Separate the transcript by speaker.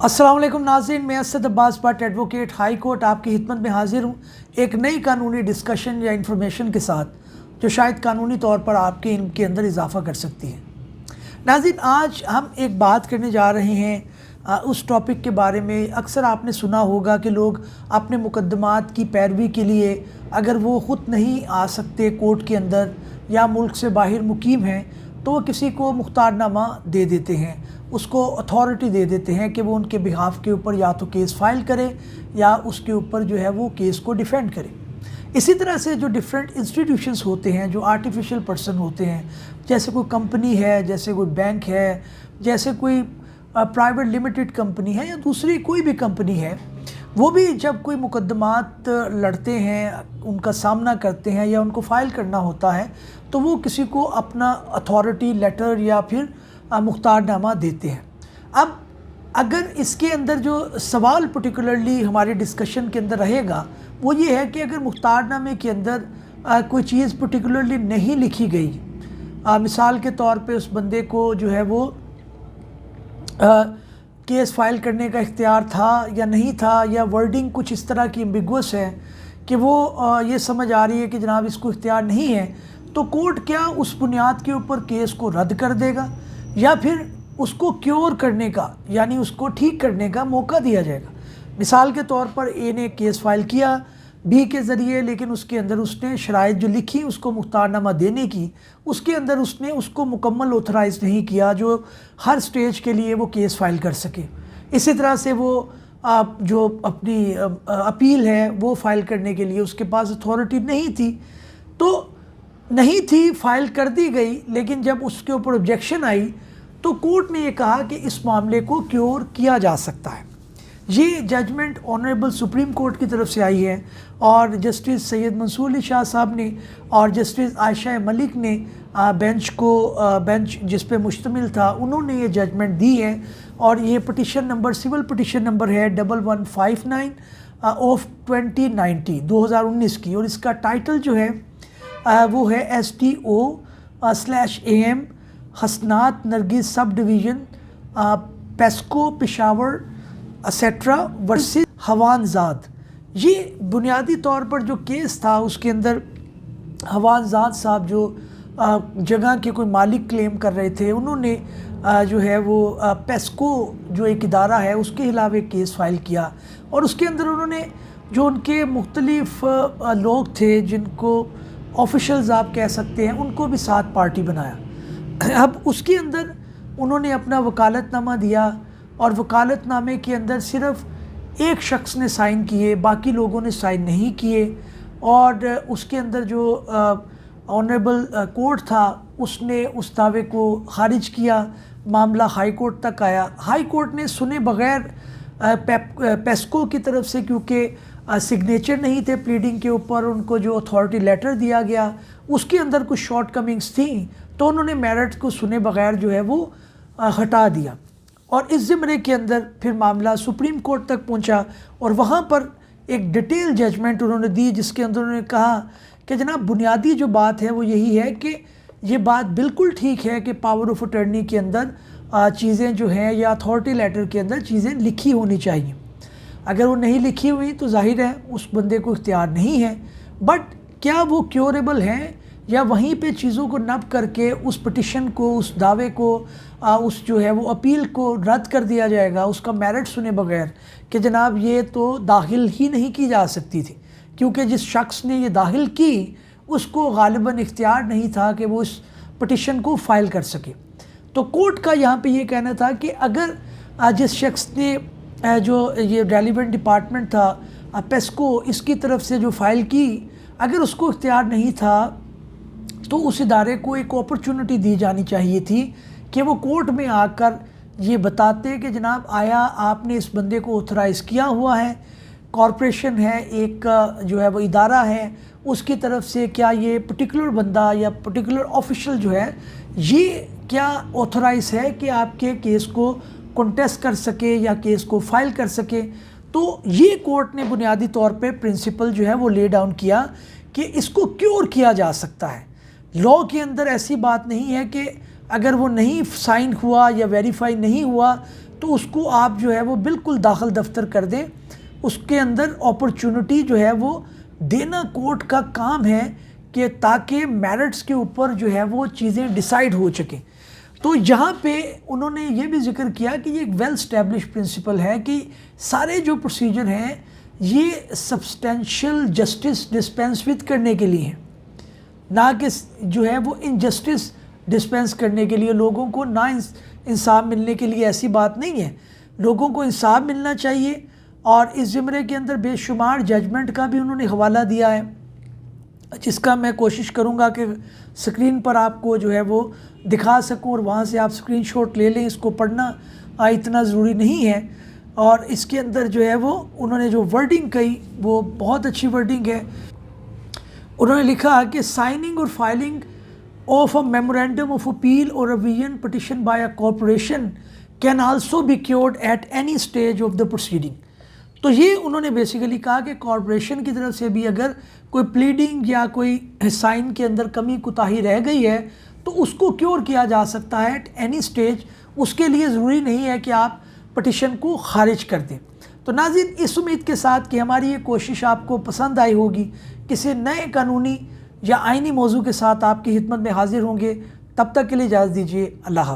Speaker 1: अस्सलाम वालेकुम नाज़रीन, मैं Asad Abbas Bhatt advocate high court आपकी खिदमत में हाजिर हूँ एक नई कानूनी डिस्कशन या इंफॉर्मेशन के साथ जो शायद कानूनी तौर पर आपके इनके अंदर इजाफ़ा कर सकती है। नाज़रीन, आज हम एक बात करने जा रहे हैं उस टॉपिक के बारे में। अक्सर आपने सुना होगा कि लोग अपने मुकद्दमात की पैरवी के लिए अगर वो ख़ुद नहीं आ सकते कोर्ट के अंदर या मुल्क से बाहर मुकीम हैं तो वो किसी को मुख्तारनामा दे देते हैं, उसको अथॉरिटी दे देते हैं कि वो उनके बिहाफ के ऊपर या तो केस फाइल करे या उसके ऊपर जो है वो केस को डिफेंड करे। इसी तरह से जो डिफरेंट इंस्टीट्यूशंस होते हैं, जो आर्टिफिशियल पर्सन होते हैं, जैसे कोई कंपनी है, जैसे कोई बैंक है, जैसे कोई प्राइवेट लिमिटेड कंपनी है या दूसरी कोई भी कंपनी है, वो भी जब कोई मुकद्दमात लड़ते हैं, उनका सामना करते हैं या उनको फ़ाइल करना होता है तो वो किसी को अपना अथॉरिटी लेटर या फिर मुख्तारनामा देते हैं। अब अगर इसके अंदर जो सवाल पर्टिकुलरली हमारे डिस्कशन के अंदर रहेगा वो ये है कि अगर मुख्तारनामे के अंदर कोई चीज़ पर्टिकुलरली नहीं लिखी गई, मिसाल के तौर पे उस बंदे को जो है वो केस फाइल करने का इख्तियार था या नहीं था, या वर्डिंग कुछ इस तरह की एम्बिगुअस है कि वो ये समझ आ रही है कि जनाब इसको इख्तियार नहीं है, तो कोर्ट क्या उस बुनियाद के ऊपर केस को रद्द कर देगा या फिर उसको क्योर करने का यानी उसको ठीक करने का मौका दिया जाएगा। मिसाल के तौर पर ए ने केस फाइल किया बी के ज़रिए, लेकिन उसके अंदर उसने शराइत जो लिखी उसको मुख्तारनामा देने की, उसके अंदर उसने उसको मुकम्मल ऑथराइज नहीं किया जो हर स्टेज के लिए वो केस फाइल कर सके। इसी तरह से वो जो अपनी अपील है वो फ़ाइल करने के लिए उसके पास अथॉरिटी नहीं थी, तो नहीं थी, फ़ाइल कर दी गई, लेकिन जब उसके ऊपर ऑब्जेक्शन आई तो कोर्ट ने ये कहा कि इस मामले को क्योर किया जा सकता है। ये जजमेंट ऑनरेबल सुप्रीम कोर्ट की तरफ से आई है और जस्टिस सैयद मंसूर अली शाह साहब ने और जस्टिस आयशा मलिक ने बेंच जिस पे मुश्तमिल था उन्होंने ये जजमेंट दी है। और ये petition number civil petition number है 1159 ऑफ 2019 की, और इसका टाइटल जो है वो है STO/AM Hasnat Nargis sub division PESCO Peshawar etcetera versus हवानजाद। ये बुनियादी तौर पर जो केस था उसके अंदर हवानजाद साहब जो जगह के कोई मालिक क्लेम कर रहे थे, उन्होंने जो है वो पेस्को जो एक इदारा है उसके खिलाफ एक केस फाइल किया और उसके अंदर उन्होंने जो उनके मुख्तलिफ लोग थे जिनको ऑफिशल्स आप कह सकते हैं उनको भी साथ पार्टी बनाया। अब उसके अंदर उन्होंने अपना वकालतनामा दिया और वकालतनामे के अंदर सिर्फ एक शख्स ने साइन किए, बाकी लोगों ने साइन नहीं किए, और उसके अंदर जो ऑनरेबल कोर्ट था उसने उस दावे को खारिज किया। मामला हाई कोर्ट तक आया। हाई कोर्ट ने सुने बग़ैर पेस्को की तरफ से, क्योंकि सिग्नेचर नहीं थे प्लीडिंग के ऊपर, उनको जो अथॉरिटी लेटर दिया गया उसके अंदर कुछ शॉर्ट कमिंग्स थी, तो उन्होंने मेरिट को सुने बग़ैर जो है वो हटा दिया। और इस ज़िम्रे के अंदर फिर मामला सुप्रीम कोर्ट तक पहुंचा और वहाँ पर एक डिटेल जजमेंट उन्होंने दी जिसके अंदर उन्होंने कहा कि जनाब बुनियादी जो बात है वो यही है कि ये बात बिल्कुल ठीक है कि पावर ऑफ अटर्नी के अंदर चीज़ें जो हैं या अथॉरिटी लेटर के अंदर चीज़ें लिखी होनी चाहिए। अगर वो नहीं लिखी हुई तो जाहिर है उस बंदे को इख्तियार नहीं है, बट क्या वो क्योरेबल हैं या वहीं पे चीज़ों को नब करके उस पिटिशन को, उस दावे को, उस जो है वो अपील को रद्द कर दिया जाएगा उसका मेरिट सुने बगैर कि जनाब ये तो दाखिल ही नहीं की जा सकती थी, क्योंकि जिस शख्स ने ये दाखिल की उसको गालिबन इख्तियार नहीं था कि वो इस पिटिशन को फ़ाइल कर सके। तो कोर्ट का यहाँ पे ये कहना था कि अगर जिस शख्स ने जो ये रेलिवेंट डिपार्टमेंट था पेस्को, इसकी तरफ से जो फ़ाइल की, अगर उसको इख्तियार नहीं था तो उस इदारे को एक अपॉर्चुनिटी दी जानी चाहिए थी कि वो कोर्ट में आकर ये बताते कि जनाब आया आपने इस बंदे को ऑथराइज़ किया हुआ है, कॉरपोरेशन है, एक जो है वो इदारा है, उसकी तरफ से क्या ये पर्टिकुलर बंदा या पर्टिकुलर ऑफिशियल जो है ये क्या ऑथराइज है कि आपके केस को कॉन्टेस्ट कर सके या केस को फाइल कर सके। तो ये कोर्ट ने बुनियादी तौर पे प्रिंसिपल जो है वो ले डाउन किया कि इसको क्योर किया जा सकता है। लॉ के अंदर ऐसी बात नहीं है कि अगर वो नहीं साइन हुआ या वेरीफाई नहीं हुआ तो उसको आप जो है वो बिल्कुल दाखिल दफ्तर कर दें। उसके अंदर अपॉर्चुनिटी जो है वो देना कोर्ट का काम है कि ताकि मेरिट्स के ऊपर जो है वो चीज़ें डिसाइड हो सकें। तो यहाँ पे उन्होंने ये भी जिक्र किया कि ये एक वेल स्टैब्लिश प्रिंसिपल है कि सारे जो प्रोसीजर हैं ये सब्सटेंशियल जस्टिस डिस्पेंस विद करने के लिए हैं, ना कि जो है वो इनजस्टिस डिस्पेंस करने के लिए, लोगों को ना इंसाफ मिलने के लिए। ऐसी बात नहीं है, लोगों को इंसाफ मिलना चाहिए। और इस ज़िमरे के अंदर बेशुमार जजमेंट का भी उन्होंने हवाला दिया है, जिसका मैं कोशिश करूँगा कि स्क्रीन पर आपको जो है वो दिखा सकूँ और वहाँ से आप स्क्रीनशॉट ले लें। इसको पढ़ना इतना ज़रूरी नहीं है। और इसके अंदर जो है वो उन्होंने जो वर्डिंग कही वो बहुत अच्छी वर्डिंग है। उन्होंने लिखा कि साइनिंग और filing of a memorandum of appeal और revision petition by a corporation can also be cured at any stage of the proceeding. तो ये उन्होंने बेसिकली कहा कि कॉरपोरेशन की तरफ से भी अगर कोई प्लीडिंग या कोई साइन के अंदर कमी कुताही रह गई है तो उसको क्योर किया जा सकता है एट एनी स्टेज। उसके लिए ज़रूरी नहीं है कि आप पटिशन को खारिज कर दें। तो नाज़रीन, इस उम्मीद के साथ कि हमारी ये कोशिश आपको पसंद आई होगी, किसी नए कानूनी या आइनी मौजू के साथ आपकी खिदमत में हाजिर होंगे। तब तक के लिए इजाज़त दीजिए। अल्लाह हाफ़िज़।